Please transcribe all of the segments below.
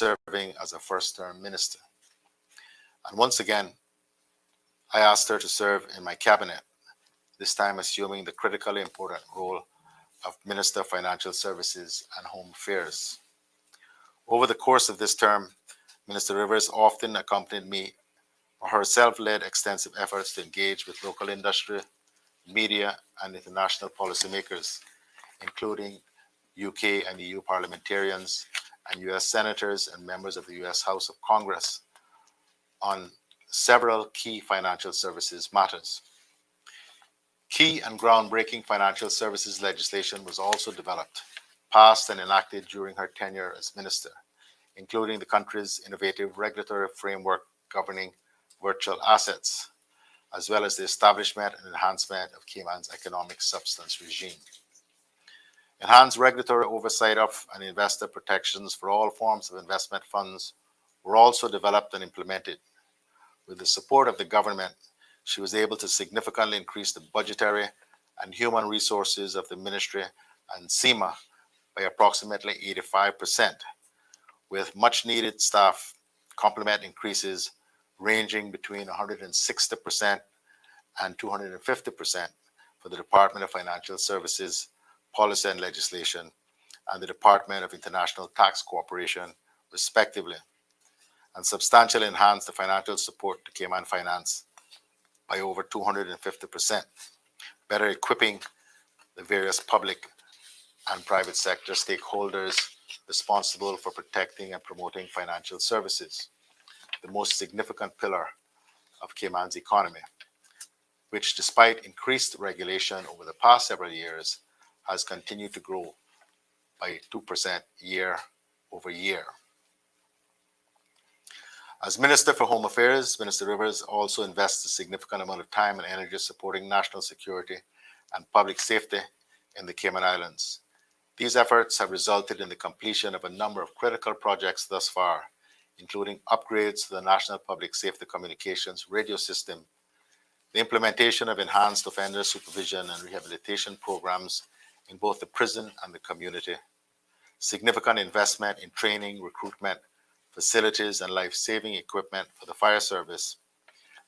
serving as a first-term minister. And once again, I asked her to serve in my cabinet, this time assuming the critically important role of Minister of Financial Services and Home Affairs. Over the course of this term, Minister Rivers often accompanied me or herself led extensive efforts to engage with local industry, media, and international policymakers, including UK and EU parliamentarians and US senators and members of the US House of Congress on several key financial services matters. Key and groundbreaking financial services legislation was also developed, passed and enacted during her tenure as minister, including the country's innovative regulatory framework governing virtual assets, as well as the establishment and enhancement of Cayman's economic substance regime. Enhanced regulatory oversight of and investor protections for all forms of investment funds were also developed and implemented. With the support of the government, she was able to significantly increase the budgetary and human resources of the ministry and CIMA by approximately 85%, with much needed staff complement increases ranging between 160% and 250% for the Department of Financial Services, Policy and Legislation, and the Department of International Tax Cooperation, respectively, and substantially enhanced the financial support to Cayman Finance by over 250%, better equipping the various public and private sector stakeholders responsible for protecting and promoting financial services, the most significant pillar of Cayman's economy, which, despite increased regulation over the past several years, has continued to grow by 2% year over year. As Minister for Home Affairs, Minister Rivers also invests a significant amount of time and energy supporting national security and public safety in the Cayman Islands. These efforts have resulted in the completion of a number of critical projects thus far, including upgrades to the National Public Safety Communications radio system, the implementation of enhanced offender supervision and rehabilitation programs in both the prison and the community, significant investment in training, recruitment, facilities, and life-saving equipment for the fire service,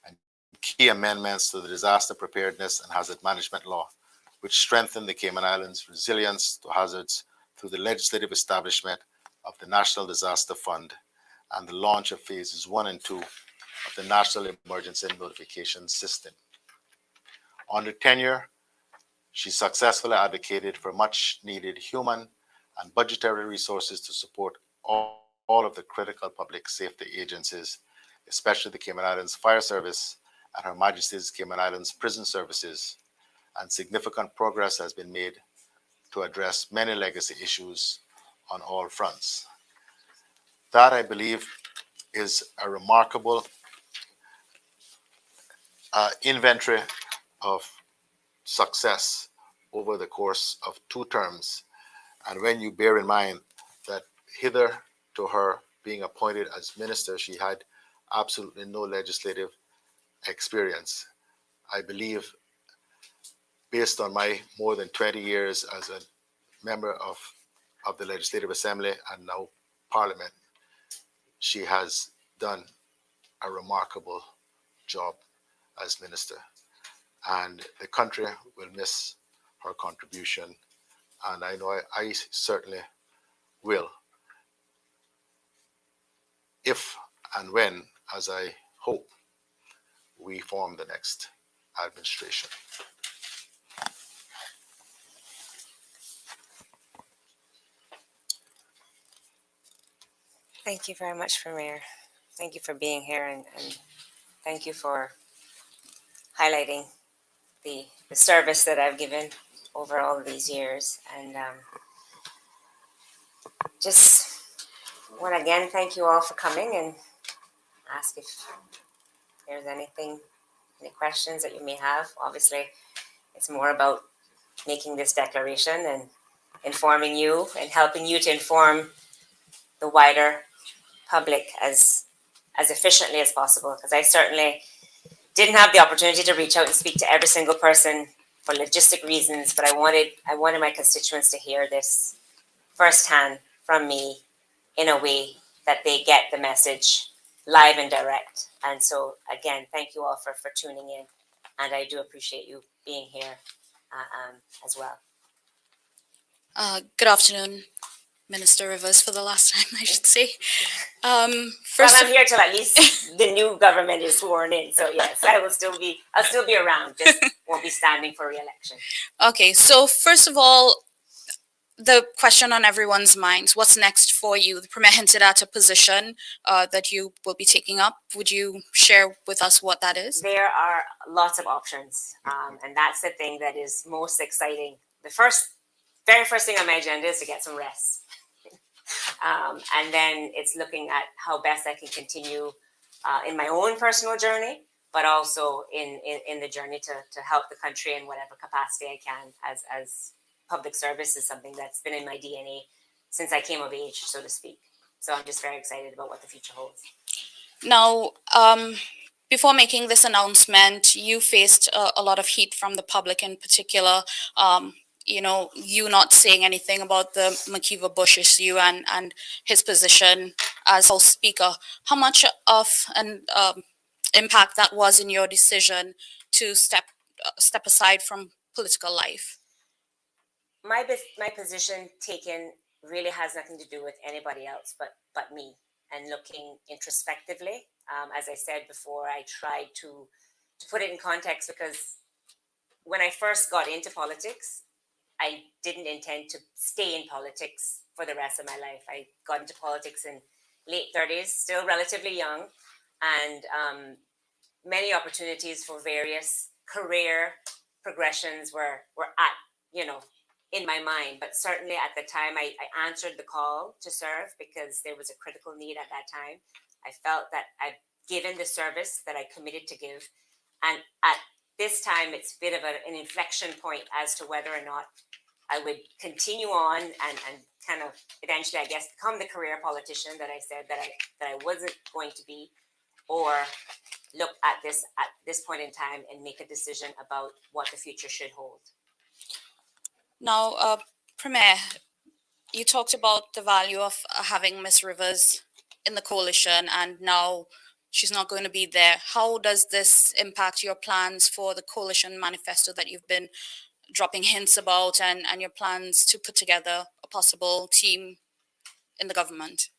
and key amendments to the Disaster Preparedness and Hazard Management Law, which strengthen the Cayman Islands' resilience to hazards through the legislative establishment of the National Disaster Fund and the launch of phases 1 and 2 of the National Emergency Notification System. On her tenure, she successfully advocated for much-needed human and budgetary resources to support all of the critical public safety agencies, especially the Cayman Islands Fire Service and Her Majesty's Cayman Islands Prison Services, and significant progress has been made to address many legacy issues on all fronts. That, I believe, is a remarkable inventory of success over the course of 2 terms. And when you bear in mind that hither to her being appointed as minister, she had absolutely no legislative experience, I believe, based on my more than 20 years as a member of the Legislative Assembly and now Parliament, she has done a remarkable job as minister. And the country will miss her contribution. And I know I certainly will, if and when, as I hope, we form the next administration. Thank you very much, Premier. Thank you for being here, and thank you for highlighting the service that I've given over all of these years. And just want to again thank you all for coming and ask if there's any questions that you may have. Obviously, it's more about making this declaration and informing you and helping you to inform the wider public as efficiently as possible, because I certainly didn't have the opportunity to reach out and speak to every single person for logistic reasons, but I wanted my constituents to hear this firsthand from me in a way that they get the message live and direct. And so, again, thank you all for tuning in. And I do appreciate you being here as well. Good afternoon, Minister Rivers, for the last time, I should say. Well, First I'm here till at least the new government is sworn in. So yes, I'll still be around. Just won't be standing for re-election. okay, so first of all, the question on everyone's minds: what's next for you? The Premier hinted at a position that you will be taking up. Would you share with us what that is? There are lots of options, and that's the thing that is most exciting. The very first thing on my agenda is to get some rest. And then it's looking at how best I can continue in my own personal journey, but also in the journey to help the country in whatever capacity I can, as public service is something that's been in my DNA since I came of age, so to speak. So I'm just very excited about what the future holds. Now, before making this announcement, you faced a lot of heat from the public in particular. You not saying anything about the McKeever Bush issue and his position as House Speaker. How much of an impact that was in your decision to step aside from political life? My position taken really has nothing to do with anybody else but me, and looking introspectively. As I said before, I tried to put it in context, because when I first got into politics, I didn't intend to stay in politics for the rest of my life. I got into politics in late 30s, still relatively young, and many opportunities for various career progressions were at, in my mind. But certainly at the time, I answered the call to serve because there was a critical need at that time. I felt that I'd given the service that I committed to give. And at this time, it's a bit of an inflection point as to whether or not I would continue on and kind of eventually, I guess, become the career politician that I said that I wasn't going to be, or look at this point in time and make a decision about what the future should hold. Now, Premier, you talked about the value of having Miss Rivers in the coalition, and now she's not going to be there. How does this impact your plans for the coalition manifesto that you've been dropping hints about, and your plans to put together a possible team in the government?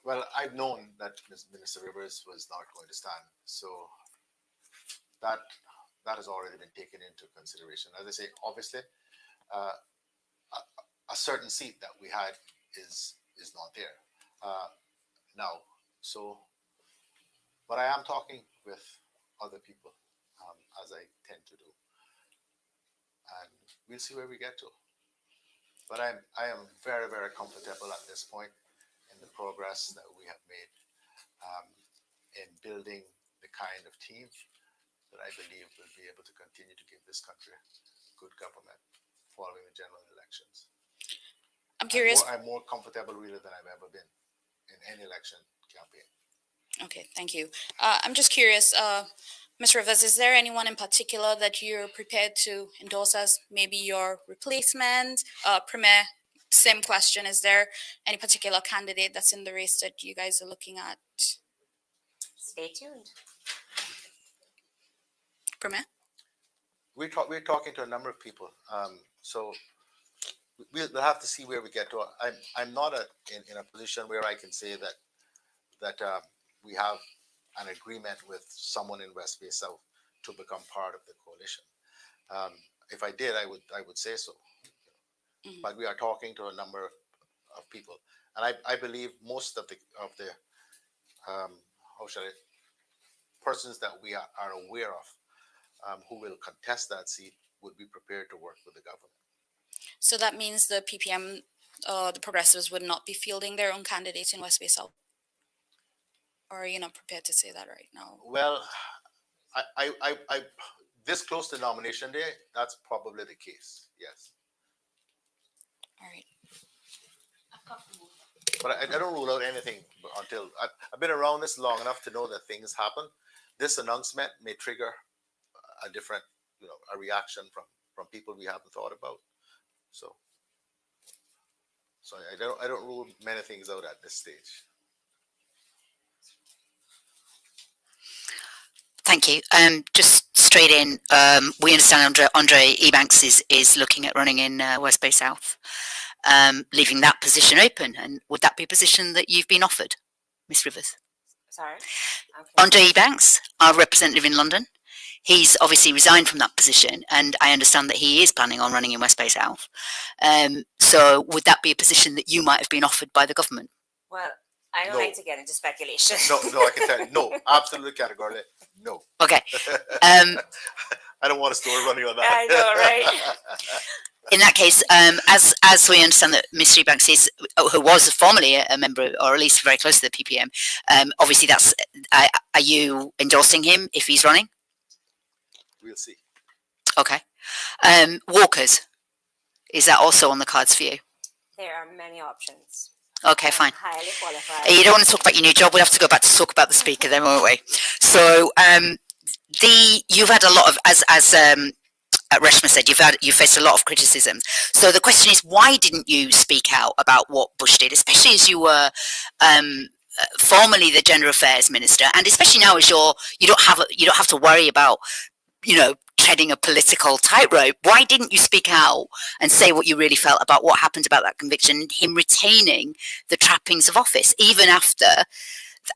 Well, I've known that Minister Rivers was not going to stand, so that has already been taken into consideration. As I say, obviously, a certain seat that we had is not there now. So, but I am talking with other people, as I tend to do, and we'll see where we get to. But I am very, very comfortable at this point in the progress that we have made in building the kind of team that I believe will be able to continue to give this country good government following the general elections. I'm curious. I'm more comfortable really than I've ever been in any election campaign. Okay, thank you. I'm just curious, Ms. Rivers, is there anyone in particular that you're prepared to endorse as maybe your replacement? Premier, same question. Is there any particular candidate that's in the race that you guys are looking at? Stay tuned. Premier? We're talking to a number of people. So we'll have to see where we get to. I'm not in a position where I can say that we have an agreement with someone in West Bay South to become part of the coalition. If I did, I would say so. Mm-hmm. But we are talking to a number of people, and I believe most of the persons that we are aware of who will contest that seat would be prepared to work with the government. So that means the PPM, the Progressives, would not be fielding their own candidates in West Bay South? Or are you not prepared to say that right now? Well, I this close to nomination day, that's probably the case. Yes. All right. But I don't rule out anything until I've been around this long enough to know that things happen. This announcement may trigger a different, a reaction from people we haven't thought about. So So I don't rule many things out at this stage. Thank you. Just straight in, we understand Andre Ebanks is looking at running in West Bay South, leaving that position open. And would that be a position that you've been offered, Miss Rivers? Sorry? Okay. Andre Ebanks, our representative in London, he's obviously resigned from that position, and I understand that he is planning on running in West Bay South. So would that be a position that you might have been offered by the government? Well, I don't No. like to get into speculation. No, I can tell you, no, absolutely categorically, no. Okay. I don't want a story running on that. I know, right? In that case, as we understand that Mr. Ebanks is, who was formerly a member, or at least very close to the PPM, obviously that's, are you endorsing him if he's running? We'll see. Okay. Walkers, is that also on the cards for you? There are many options. Okay, I'm fine. highly qualified. You don't want to talk about your new job. We'll have to go back to talk about the speaker then, won't we? So, you've had a lot of, as Reshma said, you've faced a lot of criticism. So the question is, why didn't you speak out about what Bush did, especially as you were formerly the Gender Affairs Minister, and especially now as you don't have to worry about, treading a political tightrope. Why didn't you speak out and say what you really felt about what happened about that conviction, him retaining the trappings of office, even after?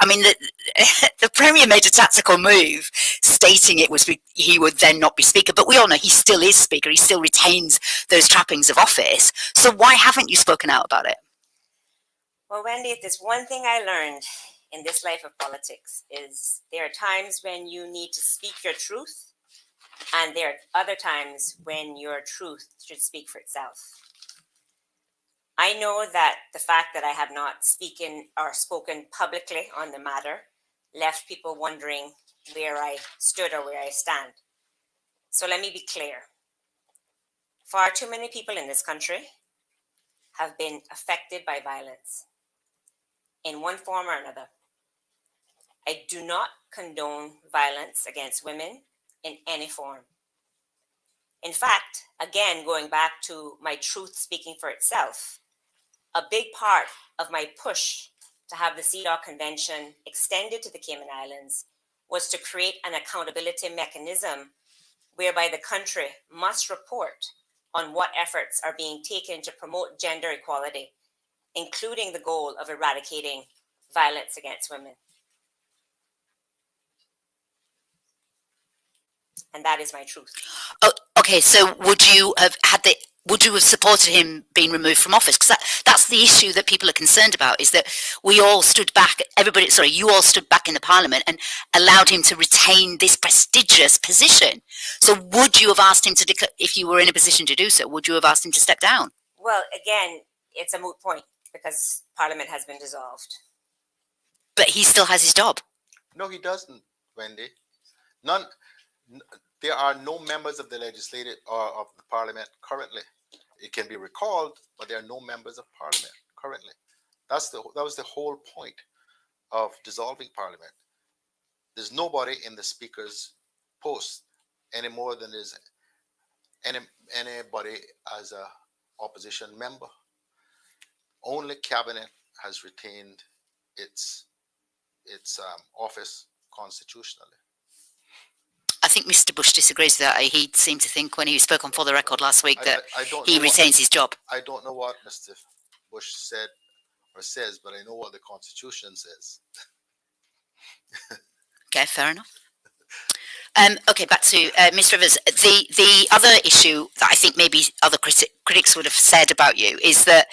I mean, the Premier made a tactical move stating he would then not be Speaker, but we all know he still is Speaker. He still retains those trappings of office. So why haven't you spoken out about it? Well, Wendy, if there's one thing I learned in this life of politics is there are times when you need to speak your truth, and there are other times when your truth should speak for itself. I know that the fact that I have not spoken publicly on the matter left people wondering where I stood or where I stand. So let me be clear. Far too many people in this country have been affected by violence in one form or another. I do not condone violence against women in any form. In fact, again, going back to my truth speaking for itself, a big part of my push to have the CEDAW Convention extended to the Cayman Islands was to create an accountability mechanism whereby the country must report on what efforts are being taken to promote gender equality, including the goal of eradicating violence against women. And that is my truth. Oh, okay, so would you have supported him being removed from office? Because that's the issue that people are concerned about, is that you all stood back in the Parliament and allowed him to retain this prestigious position. So would you have asked him to, if you were in a position to do so, would you have asked him to step down? Well, again, it's a moot point because Parliament has been dissolved. But he still has his job. No, he doesn't, Wendy. There are no members of the legislative or of the Parliament currently. It can be recalled, but there are no members of Parliament currently. That was the whole point of dissolving Parliament. There's nobody in the Speaker's post any more than there's anybody as a opposition member. Only Cabinet has retained its office constitutionally. I think Mr. Bush disagrees with that. He seemed to think when he spoke on For the Record last week that he retains his job. I don't know what Mr. Bush said or says, but I know what the Constitution says. Okay, fair enough. Okay, back to Ms. Rivers. The other issue that I think maybe other critics would have said about you is that,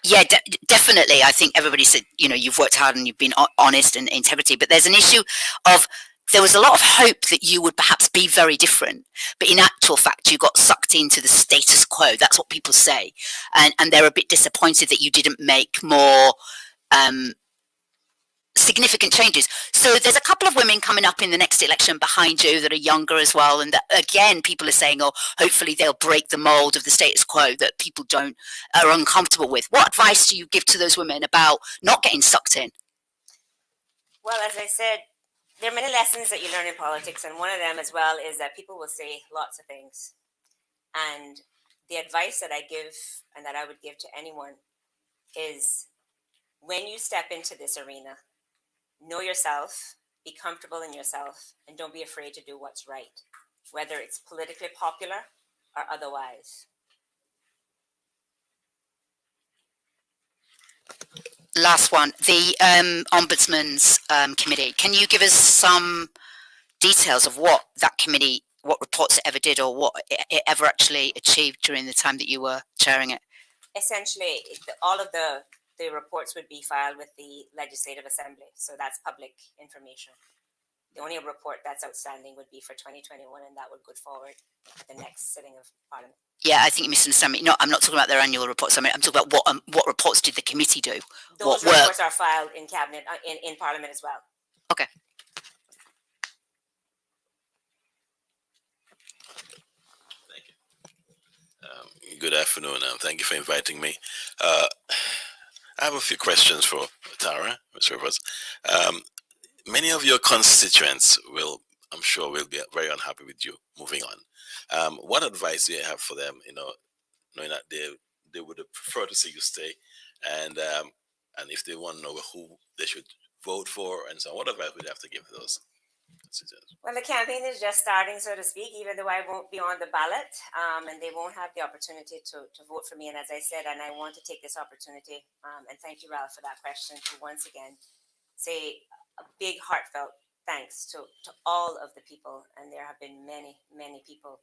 yeah, definitely, I think everybody said, you've worked hard and you've been honest and integrity, but there's an issue of, there was a lot of hope that you would perhaps be very different, but in actual fact, you got sucked into the status quo. That's what people say. And they're a bit disappointed that you didn't make more significant changes. So there's a couple of women coming up in the next election behind you that are younger as well. And that, again, people are saying, hopefully they'll break the mold of the status quo that people are uncomfortable with. What advice do you give to those women about not getting sucked in? Well, as I said, there are many lessons that you learn in politics, and one of them as well is that people will say lots of things. And the advice that I give and that I would give to anyone is when you step into this arena, know yourself, be comfortable in yourself, and don't be afraid to do what's right, whether it's politically popular or otherwise. Last one, the Ombudsman's committee. Can you give us some details of what that committee, what reports it ever did, or what it ever actually achieved during the time that you were chairing it? Essentially, all of the reports would be filed with the Legislative Assembly, so that's public information. The only report that's outstanding would be for 2021, and that would go forward at the next sitting of Parliament. Yeah, I think you misunderstand me. No, I'm not talking about their annual reports. I'm talking about what reports did the committee do? Those reports are filed in Cabinet, in Parliament as well. Okay. Thank you. Good afternoon. Thank you for inviting me. I have a few questions for Tara, Ms. Rivers. Many of your constituents I'm sure, will be very unhappy with you moving on. What advice do you have for them? Knowing that they would prefer to see you stay, and if they want to know who they should vote for, and so on, what advice would you have to give those constituents? Well, the campaign is just starting, so to speak, even though I won't be on the ballot, and they won't have the opportunity to vote for me. And as I said, and I want to take this opportunity, and thank you, Ralph, for that question, to once again say a big heartfelt thanks to all of the people, and there have been many, many people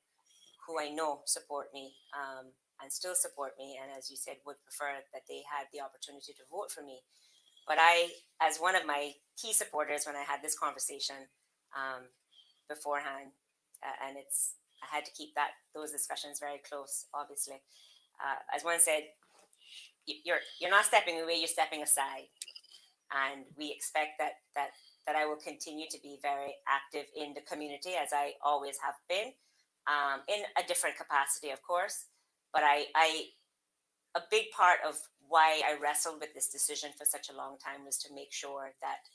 who I know support me and still support me, and as you said, would prefer that they had the opportunity to vote for me. But I, as one of my key supporters, when I had this conversation beforehand, and I had to keep those discussions very close, obviously. As one said, you're not stepping away, you're stepping aside. And we expect that I will continue to be very active in the community, as I always have been, in a different capacity, of course. But a big part of why I wrestled with this decision for such a long time was to make sure that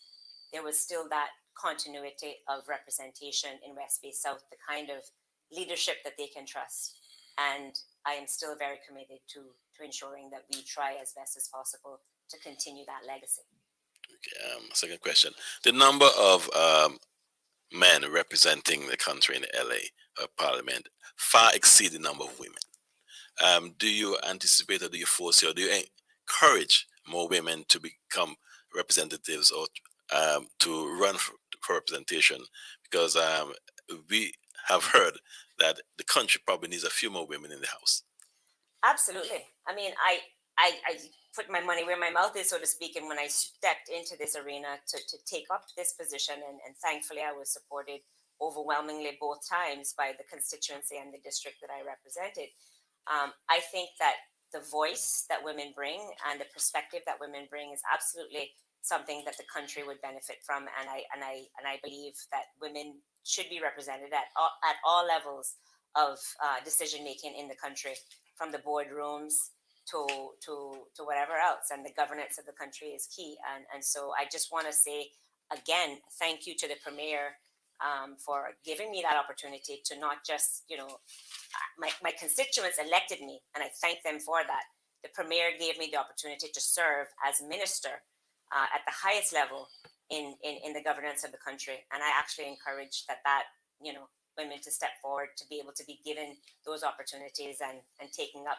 there was still that continuity of representation in West Bay South, the kind of leadership that they can trust. And I am still very committed to ensuring that we try as best as possible to continue that legacy. Okay, second question. The number of men representing the country in the LA Parliament far exceed the number of women. Do you anticipate, or do you foresee, or do you encourage more women to become representatives, or to run for representation? Because we have heard that the country probably needs a few more women in the House. Absolutely. I mean, I put my money where my mouth is, so to speak. And when I stepped into this arena to take up this position, and thankfully I was supported overwhelmingly both times by the constituency and the district that I represented. I think that the voice that women bring and the perspective that women bring is absolutely something that the country would benefit from. And I believe that women should be represented at all levels of decision making in the country, from the boardrooms to whatever else. And the governance of the country is key. And so I just want to say again, thank you to the Premier for giving me that opportunity to not just, my constituents elected me, and I thank them for that. The Premier gave me the opportunity to serve as minister at the highest level in the governance of the country. And I actually encourage that women to step forward, to be able to be given those opportunities and taking up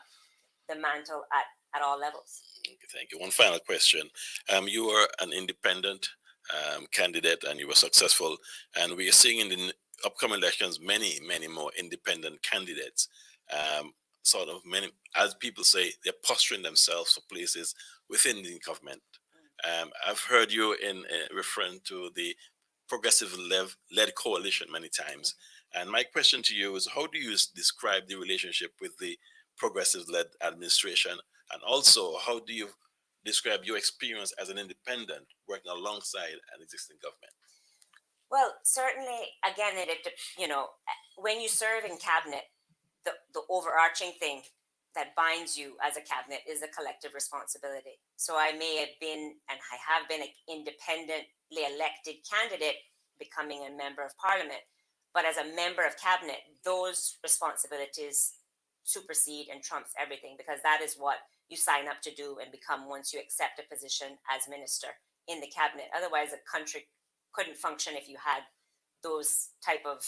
the mantle at all levels. Okay, thank you. One final question. You were an independent candidate, and you were successful. And we are seeing in the upcoming elections many, many more independent candidates. Sort of many, as people say, they're posturing themselves for places within the government. I've heard you in referring to the progressive-led coalition many times. And my question to you is, how do you describe the relationship with the progressive-led administration? And also, how do you describe your experience as an independent working alongside an existing government? Well, certainly, again, when you serve in cabinet, the overarching thing that binds you as a cabinet is a collective responsibility. So I may have been, and I have been, an independently elected candidate becoming a member of parliament. But as a member of cabinet, those responsibilities supersede and trumps everything, because that is what you sign up to do and become once you accept a position as minister in the cabinet. Otherwise, a country couldn't function if you had those type of,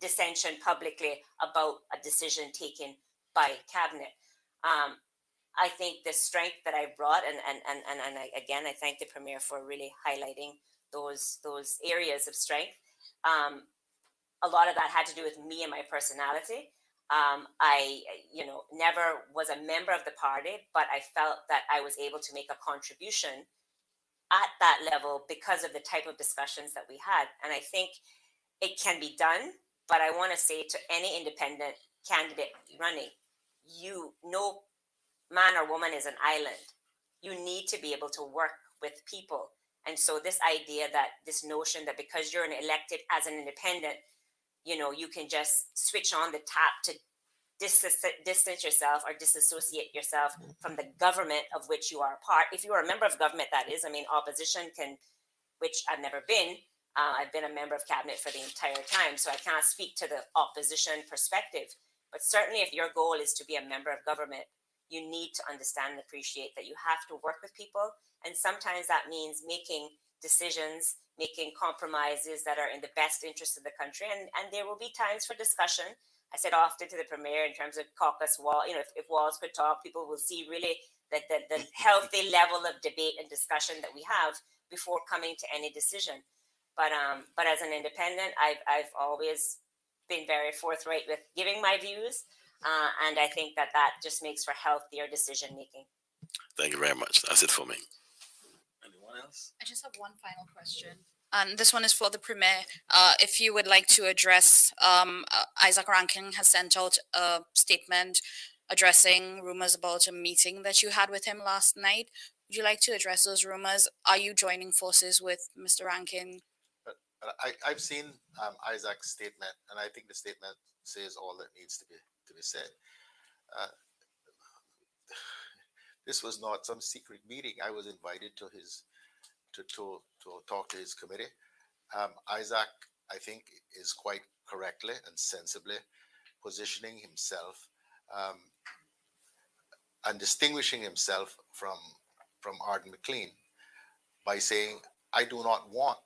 dissension publicly about a decision taken by cabinet. I think the strength that I brought, and again, I thank the premier for really highlighting those areas of strength. A lot of that had to do with me and my personality. I, never was a member of the party, but I felt that I was able to make a contribution at that level because of the type of discussions that we had. And I think it can be done, but I want to say to any independent candidate running, no man or woman is an island. You need to be able to work with people. And so this notion that because you're elected as an independent, you can just switch on the tap to distance yourself or disassociate yourself from the government of which you are a part. If you are a member of government, that is, opposition can, which I've never been. I've been a member of cabinet for the entire time, so I cannot speak to the opposition perspective. But certainly, if your goal is to be a member of government, you need to understand and appreciate that you have to work with people. And sometimes that means making decisions, making compromises that are in the best interest of the country. And there will be times for discussion. I said often to the premier in terms of caucus wall, if walls could talk, people will see really the healthy level of debate and discussion that we have before coming to any decision. But as an independent, I've always been very forthright with giving my views. And I think that just makes for healthier decision making. Thank you very much. That's it for me. Anyone else? I just have one final question. And this one is for the premier. If you would like to address, Isaac Rankin has sent out a statement addressing rumors about a meeting that you had with him last night. Would you like to address those rumors? Are you joining forces with Mr. Rankin? I've seen Isaac's statement, and I think the statement says all that needs to be said. This was not some secret meeting. I was invited to talk to his committee. Isaac, I think, is quite correctly and sensibly positioning himself and distinguishing himself from Arden McLean by saying, I do not want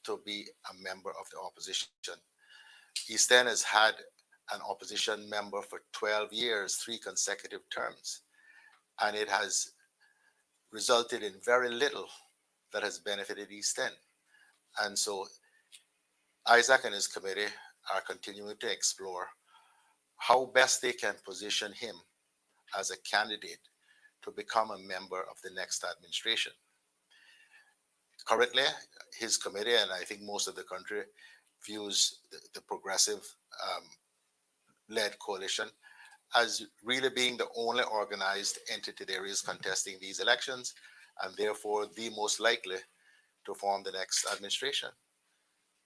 to be a member of the opposition. East End has had an opposition member for 12 years, 3 consecutive terms, and it has resulted in very little that has benefited East End. And so Isaac and his committee are continuing to explore how best they can position him as a candidate to become a member of the next administration. Currently, his committee, and I think most of the country, views the progressive led coalition as really being the only organized entity there is contesting these elections, and therefore the most likely to form the next administration.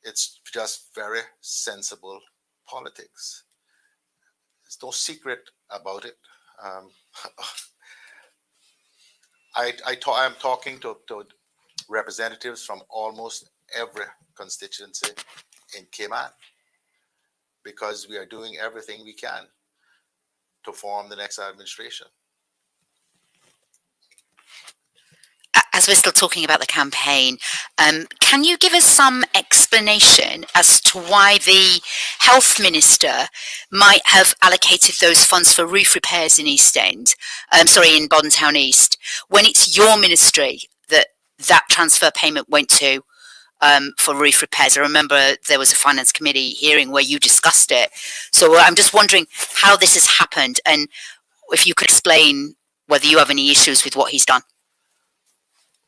It's just very sensible politics. There's no secret about it. I'm talking to representatives from almost every constituency in Cayman because we are doing everything we can to form the next administration. As we're still talking about the campaign, can you give us some explanation as to why the health minister might have allocated those funds for roof repairs in East End, in Bodden Town East, when it's your ministry that transfer payment went to for roof repairs? I remember there was a finance committee hearing where you discussed it. So I'm just wondering how this has happened, and if you could explain whether you have any issues with what he's done.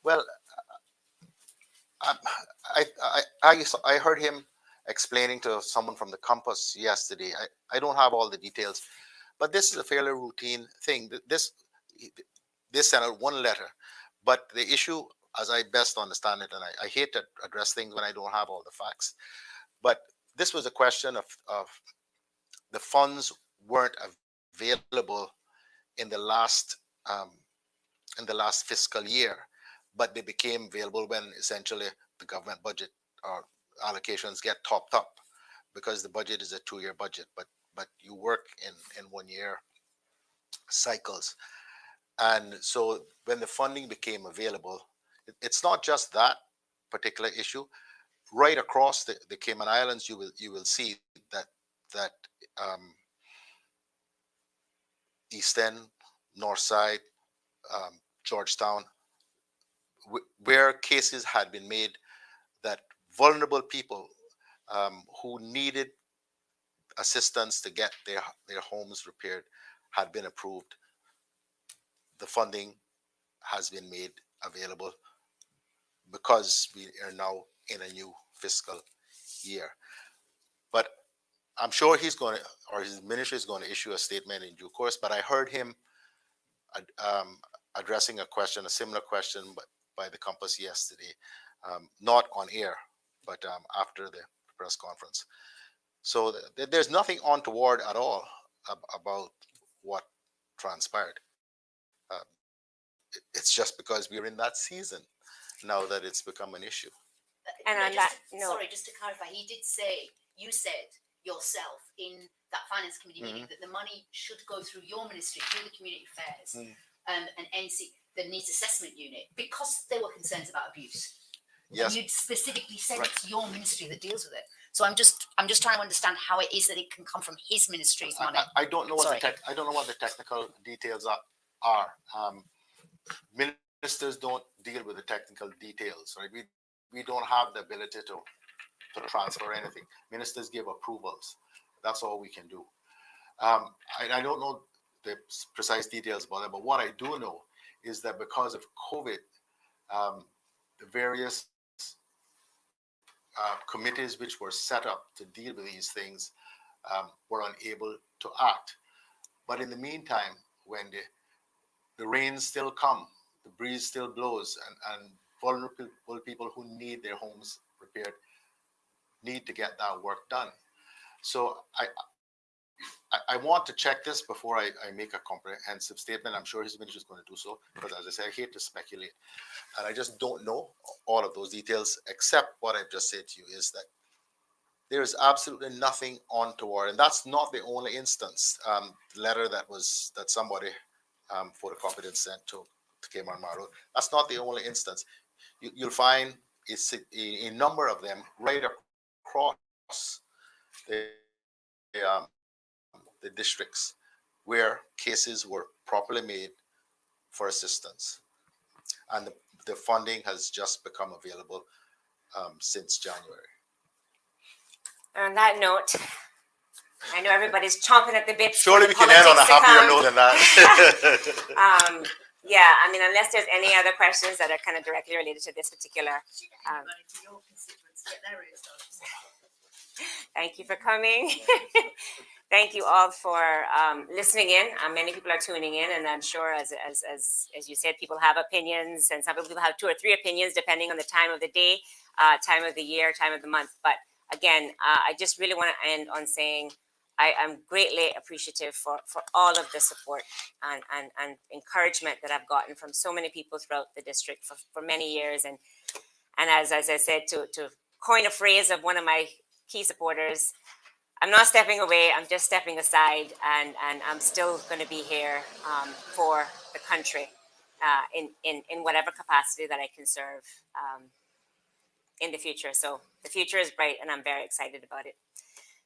Well, I heard him explaining to someone from the campus yesterday. I don't have all the details, but this is a fairly routine thing. This sent out one letter, but the issue, as I best understand it, and I hate to address things when I don't have all the facts, but this was a question of the funds weren't available in the last fiscal year, but they became available when essentially the government budget or allocations get topped up, because the budget is a 2-year budget. But but you work in 1 year cycles. And so when the funding became available, it's not just that particular issue. Right across the Cayman Islands, you will see that um, East End, North Side, Georgetown, where cases had been made that vulnerable people who needed assistance to get their homes repaired had been approved. The funding has been made available because we are now in a new fiscal year. But I'm sure he's going to, or his ministry is going to issue a statement in due course. But I heard him um, addressing a question, a similar question by the Compass yesterday, not on air, but after the press conference. So there's nothing untoward at all about what transpired. It's just because we're in that season now that it's become an issue. And on that note, Sorry, just to clarify, he did say, you said yourself in that finance committee meeting that the money should go through your ministry, through the community affairs and NC, the needs assessment unit, because there were concerns about abuse. Yes. And you specifically said it's your ministry that deals with it. So I'm just trying to understand how it is that it can come from his ministry's money. I don't know what I don't know what the technical details are. Ministers don't deal with the technical details, right? We don't have the ability to transfer anything. Ministers give approvals. That's all we can do. I don't know the precise details about it, but what I do know is that because of COVID, the various committees which were set up to deal with these things were unable to act. But in the meantime, when the rains still come, the breeze still blows, and vulnerable people who need their homes repaired need to get that work done. So I want to check this before I make a comprehensive statement. I'm sure his ministry is going to do so, because as I say, I hate to speculate. And I just don't know all of those details, except what I've just said to you is that there is absolutely nothing untoward. And that's not the only instance. The letter that somebody photocopied and sent to Cayman Marrow, that's not the only instance. You'll find a number of them right across the, the districts where cases were properly made for assistance. And the funding has just become available since January. on that note, I know everybody's chomping at the bit. Surely we can end on a happier note than that. Yeah, I mean, unless there's any other questions that are kind of directly related to this particular. Thank you for coming. Thank you all for listening in. Many people are tuning in, and I'm sure, as you said, people have opinions, and some people have 2 or 3 opinions depending on the time of the day, time of the year, time of the month. But again, I just really want to end on saying I am greatly appreciative for all of the support and encouragement that I've gotten from so many people throughout the district for many years. And as I said, to coin a phrase of one of my key supporters, I'm not stepping away, I'm just stepping aside, and I'm still going to be here for the country in whatever capacity that I can serve in the future. So the future is bright, and I'm very excited about it.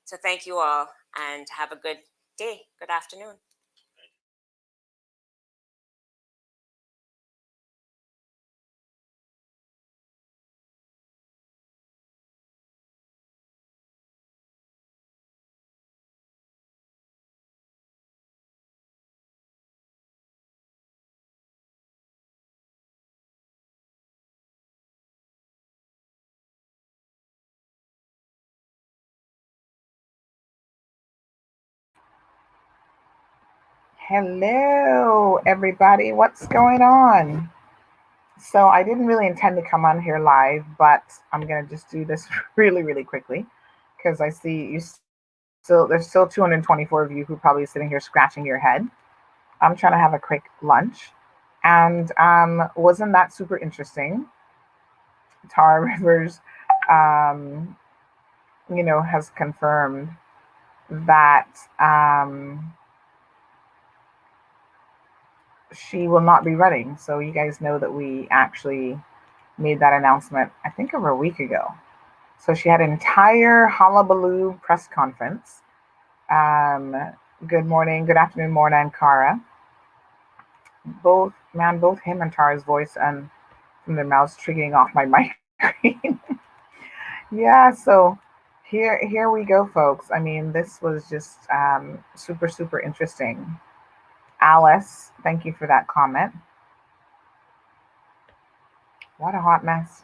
So thank you all, and have a good day, good afternoon. Hello, everybody. What's going on? So I didn't really intend to come on here live, but I'm going to just do this really, really quickly because I see you still, there's still 224 of you who probably sitting here scratching your head. I'm trying to have a quick lunch. And wasn't that super interesting? Tara Rivers, has confirmed that she will not be running. So you guys know that we actually made that announcement, I think, over a week ago. So she had an entire hullabaloo press conference. Good morning, good afternoon, Morna and Cara. Both him and Tara's voice and from their mouths triggering off my mic screen. Yeah, so here we go, folks. I mean, this was just super interesting. Alice, thank you for that comment. What a hot mess.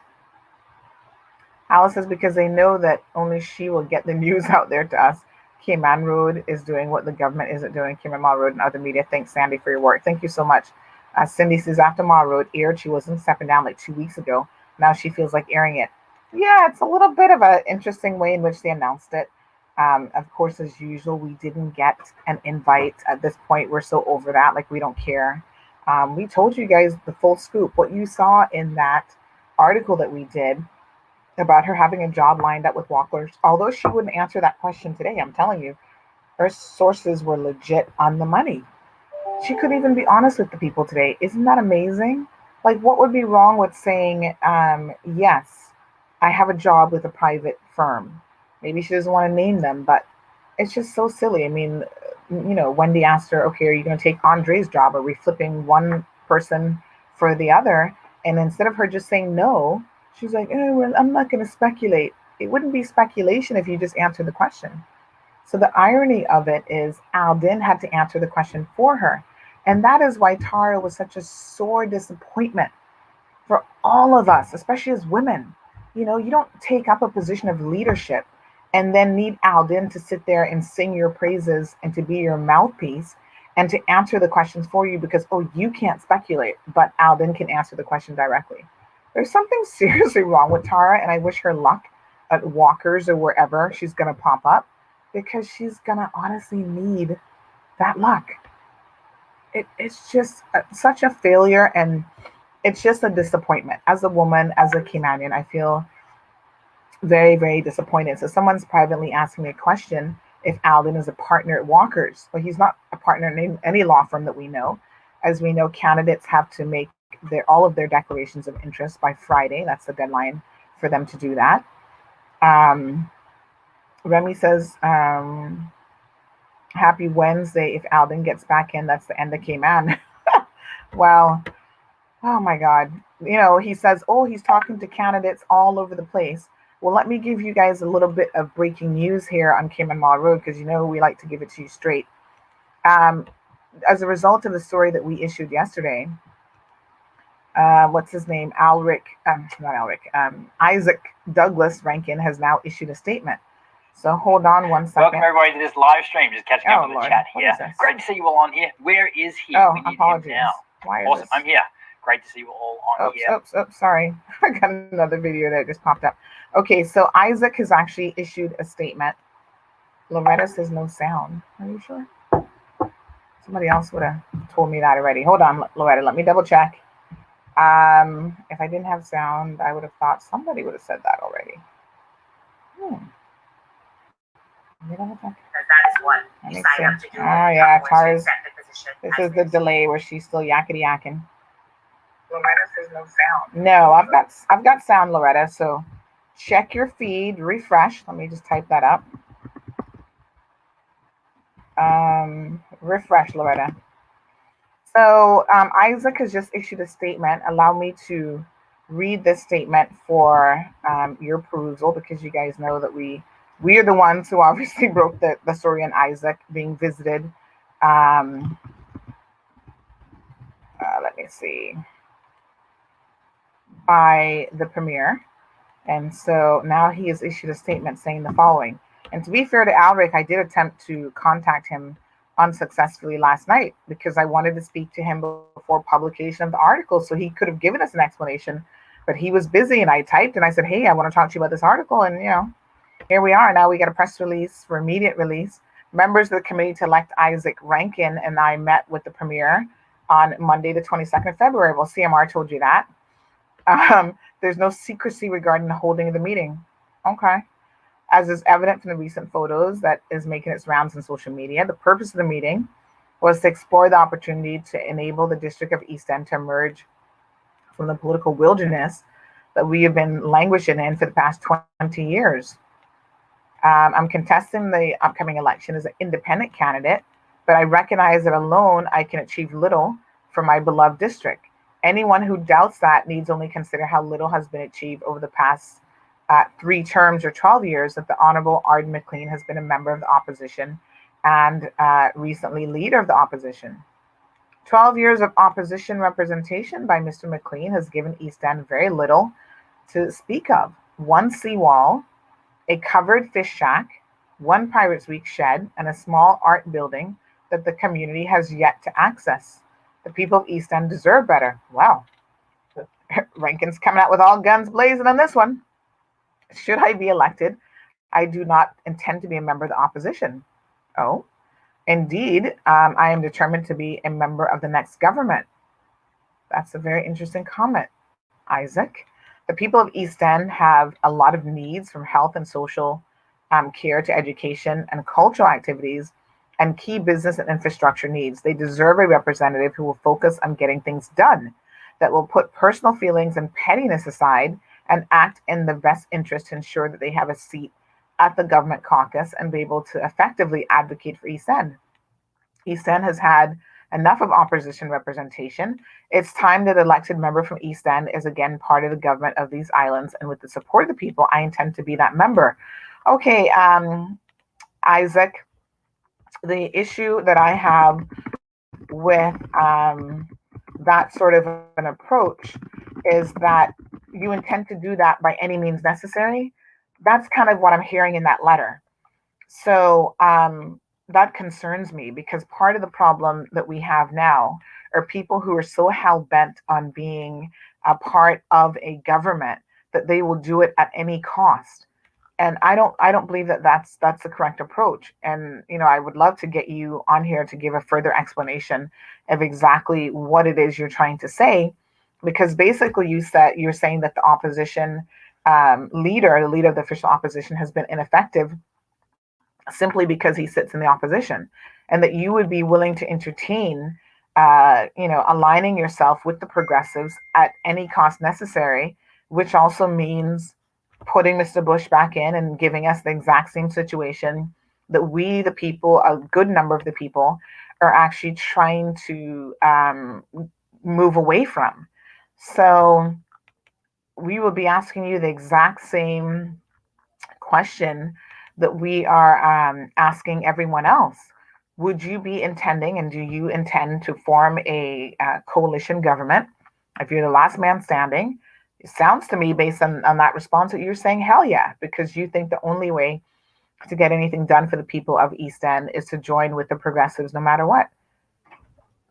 Alice says because they know that only she will get the news out there to us. Cayman Road is doing what the government isn't doing. Cayman Mall Road and other media. Thanks, Sandy, for your work. Thank you so much. Cindy says after Mall Road aired, she wasn't stepping down like 2 weeks ago. Now she feels like airing it. Yeah, it's a little bit of an interesting way in which they announced it. Of course, as usual, we didn't get an invite. At this point, we're so over that, like we don't care. We told you guys the full scoop. What you saw in that article that we did about her having a job lined up with Walkers, although she wouldn't answer that question today, I'm telling you, her sources were legit on the money. She could even be honest with the people today. Isn't that amazing? Like, what would be wrong with saying, yes, I have a job with a private firm? Maybe she doesn't want to name them, but it's just so silly. I mean, Wendy asked her, okay, are you going to take Andre's job? Are we flipping one person for the other? And instead of her just saying no, she's like, well, I'm not going to speculate. It wouldn't be speculation if you just answered the question. So the irony of it is Aldin had to answer the question for her. And that is why Tara was such a sore disappointment for all of us, especially as women. You don't take up a position of leadership and then need Aldin to sit there and sing your praises and to be your mouthpiece and to answer the questions for you because, you can't speculate, but Aldin can answer the question directly. There's something seriously wrong with Tara, and I wish her luck at Walkers or wherever she's going to pop up because she's going to honestly need that luck. It's just such a failure, and it's just a disappointment. As a woman, as a Caymanian, I feel very disappointed. So someone's privately asking me a question if Alden is a partner at Walkers. Well, he's not a partner in any law firm that we know. As we know, candidates have to make all of their declarations of interest by Friday. That's the deadline for them to do that. Remy says, happy Wednesday. If Alden gets back in, that's the end of Cayman. Wow. Oh my God. He says, he's talking to candidates all over the place. Well, let me give you guys a little bit of breaking news here on Cayman Mall Road because we like to give it to you straight. As a result of the story that we issued yesterday, what's his name? Isaac Douglas Rankin has now issued a statement. So hold on one second. Welcome everybody to this live stream. Just catching up on the Lord. chat What here. is this? Great to see you all on here. Where is he? We need apologies. him now. Why is Awesome. this? I'm here. Great to see you all on here. Oops, sorry. I got another video that just popped up. Okay, so Isaac has actually issued a statement. Loretta says no sound. Are you sure? Somebody else would have told me that already. Hold on, Loretta. Let me double check. If I didn't have sound, I would have thought somebody would have said that already. Because that is what you sign up to do. Oh yeah, Tara's. This is the delay where she's still yakety yakking. Loretta says no sound. No, I've got sound, Loretta. So check your feed, refresh. Let me just type that up. Refresh, Loretta. So Isaac has just issued a statement. Allow me to read this statement for your perusal because you guys know that we are the ones who obviously broke the story on Isaac being visited. Let me see. By the premier. And so now he has issued a statement saying the following. And to be fair to Alric, I did attempt to contact him unsuccessfully last night because I wanted to speak to him before publication of the article so he could have given us an explanation. But he was busy, and I typed and I said, hey, I want to talk to you about this article. And, here we are. Now we got a press release for immediate release. Members of the committee to elect Isaac Rankin and I met with the premier on Monday, the 22nd of February. Well, CMR told you that. There's no secrecy regarding the holding of the meeting. Okay. As is evident from the recent photos that is making its rounds on social media, the purpose of the meeting was to explore the opportunity to enable the District of East End to emerge from the political wilderness that we have been languishing in for the past 20 years. I'm contesting the upcoming election as an independent candidate, but I recognize that alone I can achieve little for my beloved district. Anyone who doubts that needs only consider how little has been achieved over the past 3 terms or 12 years that the Honorable Arden McLean has been a member of the opposition and recently leader of the opposition. 12 years of opposition representation by Mr. McLean has given East End very little to speak of. One seawall, a covered fish shack, one Pirates Week shed, and a small art building that the community has yet to access. The people of East End deserve better. Wow. Rankin's coming out with all guns blazing on this one. Should I be elected, I do not intend to be a member of the opposition. Oh, indeed, I am determined to be a member of the next government. That's a very interesting comment, Isaac. The people of East End have a lot of needs, from health and social care to education and cultural activities and key business and infrastructure needs. They deserve a representative who will focus on getting things done, that will put personal feelings and pettiness aside and act in the best interest to ensure that they have a seat at the government caucus and be able to effectively advocate for East End. East End has had enough of opposition representation. It's time that an elected member from East End is again part of the government of these islands, and with the support of the people, I intend to be that member. Okay, Isaac, the issue that I have with that sort of an approach is that you intend to do that by any means necessary. That's kind of what I'm hearing in that letter. So that concerns me, because part of the problem that we have now are people who are so hell-bent on being a part of a government that they will do it at any cost. And I don't believe that that's the correct approach. And I would love to get you on here to give a further explanation of exactly what it is you're trying to say, because basically you're saying that the opposition the leader of the official opposition, has been ineffective simply because he sits in the opposition, and that you would be willing to entertain aligning yourself with the progressives at any cost necessary, which also means putting Mr. Bush back in and giving us the exact same situation that we, the people, a good number of the people, are actually trying to move away from. So we will be asking you the exact same question that we are asking everyone else. Would you be intending, and do you intend to form a coalition government? If you're the last man standing, it sounds to me, based on that response, that you're saying hell yeah, because you think the only way to get anything done for the people of East End is to join with the progressives no matter what.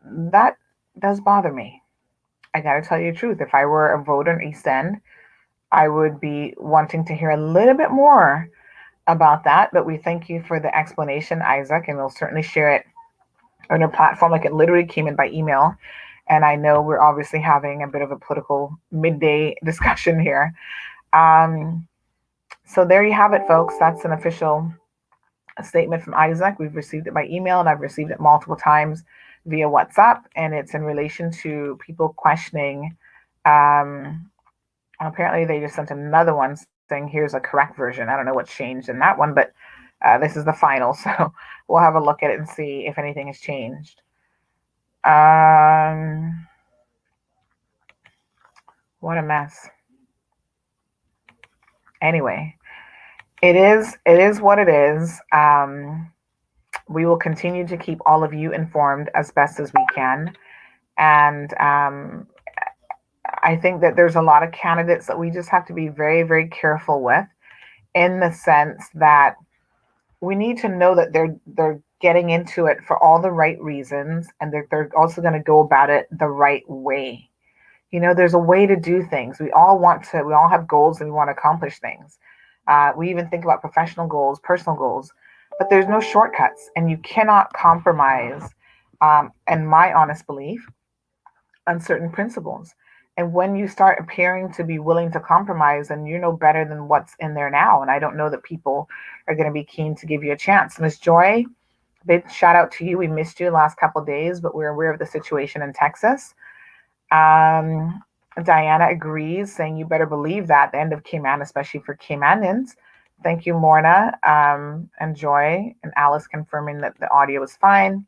That does bother me. I gotta tell you the truth. If I were a voter in East End, I would be wanting to hear a little bit more about that. But we thank you for the explanation, Isaac, and we'll certainly share it on our platform. Like, it literally came in by email. And I know we're obviously having a bit of a political midday discussion here. So there you have it, folks. That's an official statement from Isaac. We've received it by email, and I've received it multiple times via WhatsApp. And it's in relation to people questioning. Apparently, they just sent another one saying, here's a correct version. I don't know what's changed in that one, but this is the final. So we'll have a look at it and see if anything has changed. What a mess. Anyway, it is what it is. We will continue to keep all of you informed as best as we can. And I think that there's a lot of candidates that we just have to be very, very careful with, in the sense that we need to know that they're getting into it for all the right reasons, and they're also going to go about it the right way. There's a way to do things. We all have goals, and we want to accomplish things. We even think about professional goals, personal goals, but there's no shortcuts, and you cannot compromise, in my honest belief, on certain principles. And when you start appearing to be willing to compromise, and you know better than what's in there now, and I don't know that people are going to be keen to give you a chance. Ms. Joy, big shout out to you. We missed you the last couple of days, but we're aware of the situation in Texas. Diana agrees, saying you better believe that the end of Cayman, especially for Caymanians. Thank you, Morna, and Joy, and Alice confirming that the audio is fine.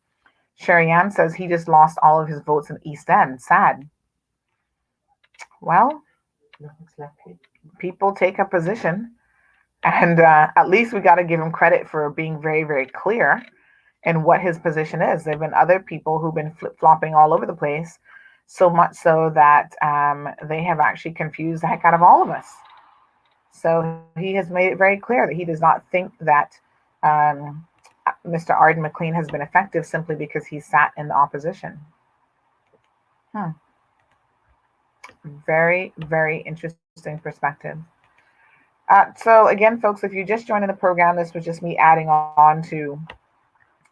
Sherry Ann says he just lost all of his votes in East End. Sad. Well, people take a position, and at least we got to give him credit for being very, very clear in what his position is. There have been other people who've been flip-flopping all over the place, so much so that they have actually confused the heck out of all of us. So he has made it very clear that he does not think that Mr. Arden McLean has been effective simply because he sat in the opposition. Very, very interesting perspective. So again, folks, if you're just joining the program, this was just me adding on to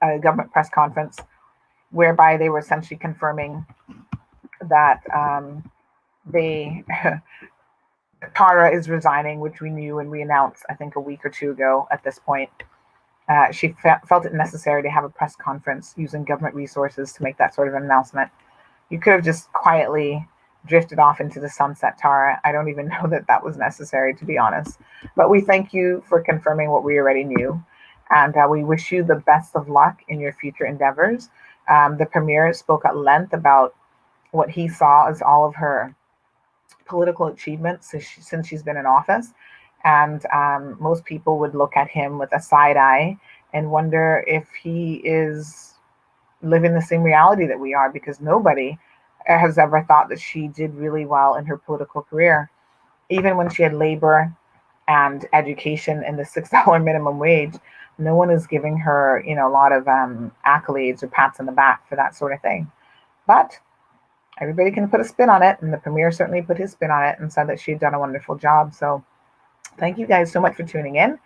a government press conference whereby they were essentially confirming that Tara is resigning, which we knew and we announced, I think, a week or two ago at this point. She felt it necessary to have a press conference using government resources to make that sort of an announcement. You could have just quietly drifted off into the sunset, Tara. I don't even know that was necessary, to be honest. But we thank you for confirming what we already knew. And we wish you the best of luck in your future endeavors. The Premier spoke at length about what he saw as all of her political achievements since she's been in office. And most people would look at him with a side eye and wonder if he is living the same reality that we are, because nobody has ever thought that she did really well in her political career. Even when she had labor and education and the $6 minimum wage, no one is giving her, a lot of accolades or pats on the back for that sort of thing. But everybody can put a spin on it, and the Premier certainly put his spin on it and said that she had done a wonderful job. So thank you guys so much for tuning in.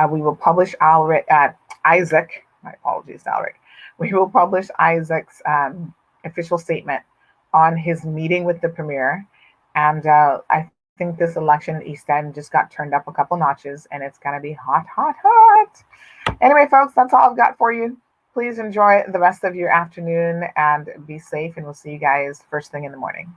We will publish Isaac. My apologies, Alric. We will publish Isaac's official statement on his meeting with the Premier. And I think this election in East End just got turned up a couple notches, and it's going to be hot, hot, hot. Anyway, folks, that's all I've got for you. Please enjoy the rest of your afternoon and be safe, and we'll see you guys first thing in the morning.